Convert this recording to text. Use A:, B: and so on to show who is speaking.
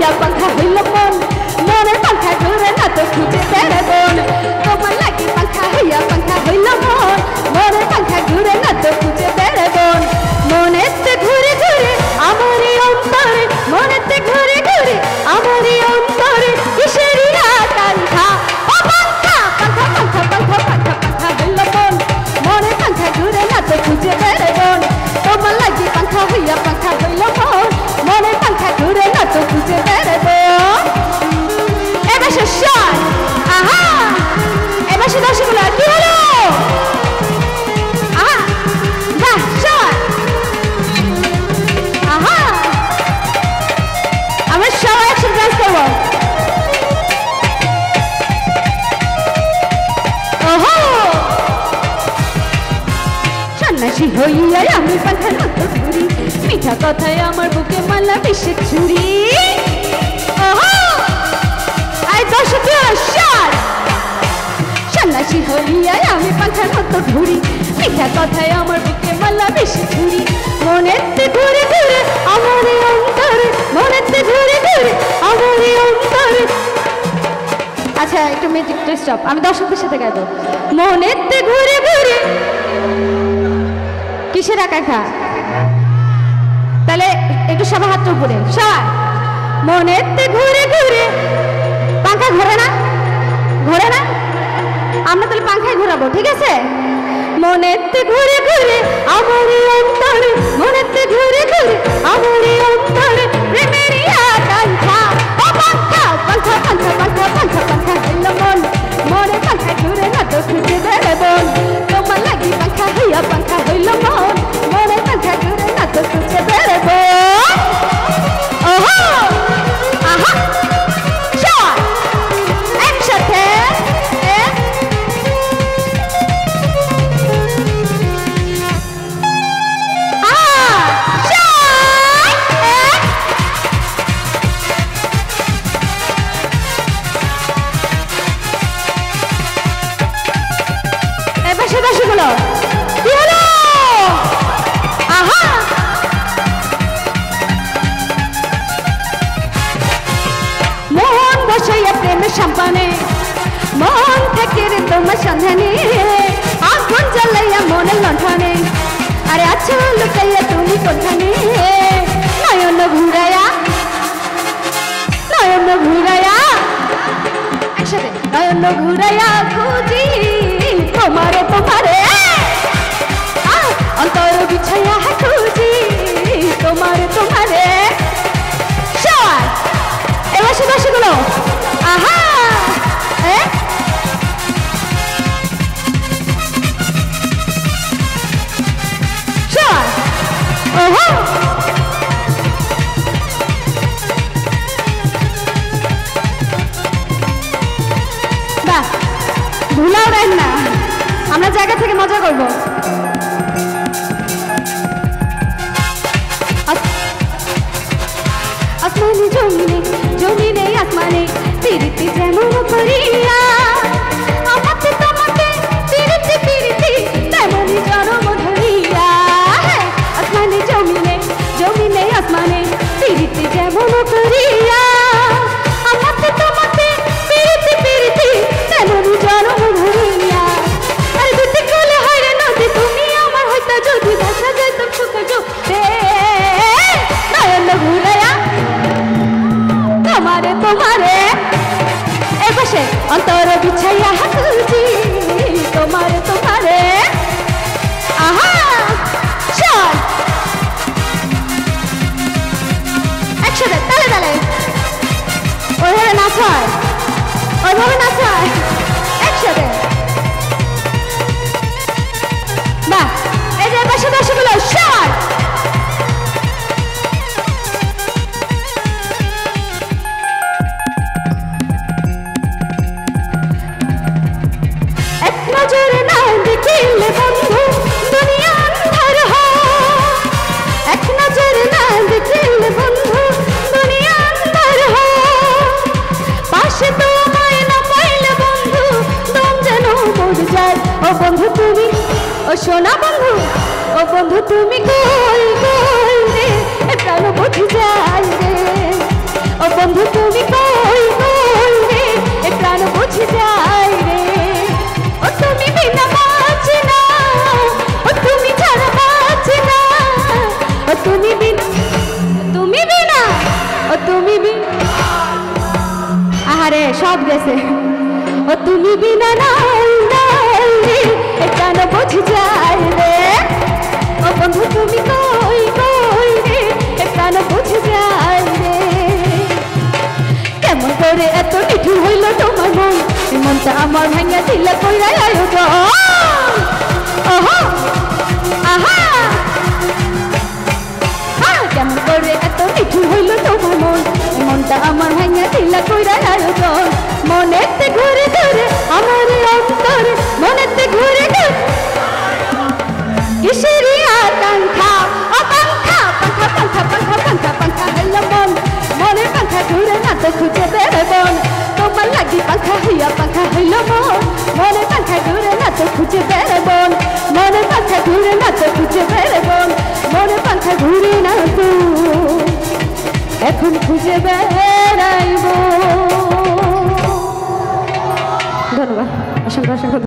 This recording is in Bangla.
A: হইয়া পাখা হইল মন মনের পাখা ঘুরে না তো খুঁজে বেড়ে বন তোমার লাগি পাখা হইল মন মনের পাখা ঘুরে না তো খুঁজে বেড়ে বন মনেতে ঘুরে ঘুরে আমারই অন্তরে মনেতে ঘুরে ঘুরে আমারই অন্তরে কিসেরই আকাঙ্ক্ষা ও পাখা পাখা পাখা পাখা পাখা পাখা হইল মন মনের পাখা ঘুরে না তো খুঁজে বেড়ে বন তোমার লাগি পাখা হইল মন মনের পাখা ঘুরে না তো খুঁজে বেড়ে বন এবার শেষ আহা এবার সে দর্শকগুলো কি হলো আহা বাহ শট আহা আমরা সবাই একসাথে ডান্স করবো ওহো সন্ন্যাসী হইয়া আমি পাখার মতো ঘুরি মিঠা কথায় আমার বুকে মালা বেশি ছুরি ওহো আই দর্শক শট সন্ন্যাসী হইয়া আমি পাখার মতো ঘুরি মিঠা কথায় আমার বুকে মালা বেশি ছুরি মনেতে ঘুরে ঘুরে আমারই অন্তরে মনেতে ঘুরে ঘুরে আমারই অন্তরে আচ্ছা একটু মিউজিক স্টপ আমি দর্শকদের সাথে গাইবো মনেতে ঘুরে ঘুরে কিসের আকাঙ্ক্ষা তাহলে একটু সবার হাত উপরে সবাই মনেতে ঘুরে ঘুরে পাখা ঘোরে না আমরা তাহলে পাখায় ঘোরাবো ঠিক আছে মনেতে ঘুরে ঘুরে আমারই অন্তরে মনেতে ঘুরে ঘুরে আমারই অন্তরে প্রেমেরই আকাঙ্ক্ষা ও পাখা পাখা পাখা পাখা পাখা পাখা হইল মন মনে পাখা ঘুরে না তো খুঁজে বেড়ে বন তোমার লাগি পাখা হইল মন মনে পাখা ঘুরে না তো খুঁজে বেড়ে বন ওহো আহা শট একসাথে কি হলো আহা মন বসাইয়া প্রেমের সম্পানে মন থেকে রে তোমার সন্ধানে আগুন জ্বালাইয়া মনের লণ্ঠনে আরে আচ্ছা লুকাইয়া তুমি কোনখানে নয়ন ঘুরাইয়া একসাথে নয়ন ঘুরাইয়া খুঁজি তোমারে অন্তর বিছাইয়া খুঁজি তোমারে সবাই এবার সে দর্শকগুলো আহা সবাই ওহো বাহ ভুলাও দেন না আমরা জায়গা থেকে মজা করবো আসমানে জমিনে আসমানে পিরিতি যেমন করিয়া আমাকে তোমাকে পিরিতি তেমনি জনম ধরিয়া আসমানে জমিনে আসমানে পিরিতি যেমন করিয়া আমাকে তোমাকে পিরিতি তেমনি জনম ধরিয়া আরে দুটি কোলে হয় রে নদী তুমি আমার হইতা যদি ভাষা যাইতাম সুখ জোতে নয়ন ঘুরাইয়া তোমারে এ বসে অন্তর বিছাইয়া খুঁজি তোমারে আহা চল একসাথে তালে ওইভাবে নাচ হয় একসাথে বাহ এই যে পাশে দর্শকগুলো শট বন্ধু তুমি ও সোনা বন্ধু ও বন্ধু তুমি তুমি আহারে সব গেছে ও তুমি বিনা নাই কেন বুঝি যায় রে ও বন্ধু তুমি কই কই রে কেন বুঝি যায় রে কেমন করে এত নিঠুর হইল তোমার মন মনটা আমার ভাঙা দিল কইরা আয়োজন ওহো আহা কেমন করে এত নিঠুর হইল তোমার মন মনটা আমার ভাঙা দিল কইরা আয়োজন মনেতে ঘুরে ঘুরে আমার অন্তর মনেতে ঘুরে ঘুরে কিসেরি আকাঙ্ক্ষা আকাঙ্ক্ষা পাঙ্খা পাঙ্খা পাঙ্খা পাঙ্খা পাঙ্খা হইল মন মনের পাঙ্খা ঘুরে না তো খুঁজে বেড়াবন তোমার লাগি পাঙ্খা হইয়া পাঙ্খা হইল মন মনের পাঙ্খা ঘুরে না তো খুঁজে বেড়াবন মনের পাঙ্খা ঘুরে না তো খুঁজে বেড়াবন মনের পাঙ্খা ঘুরে না তো এখন খুঁজে বেড়াইব ধন্যবাদ অসংখ্য অসংখ্য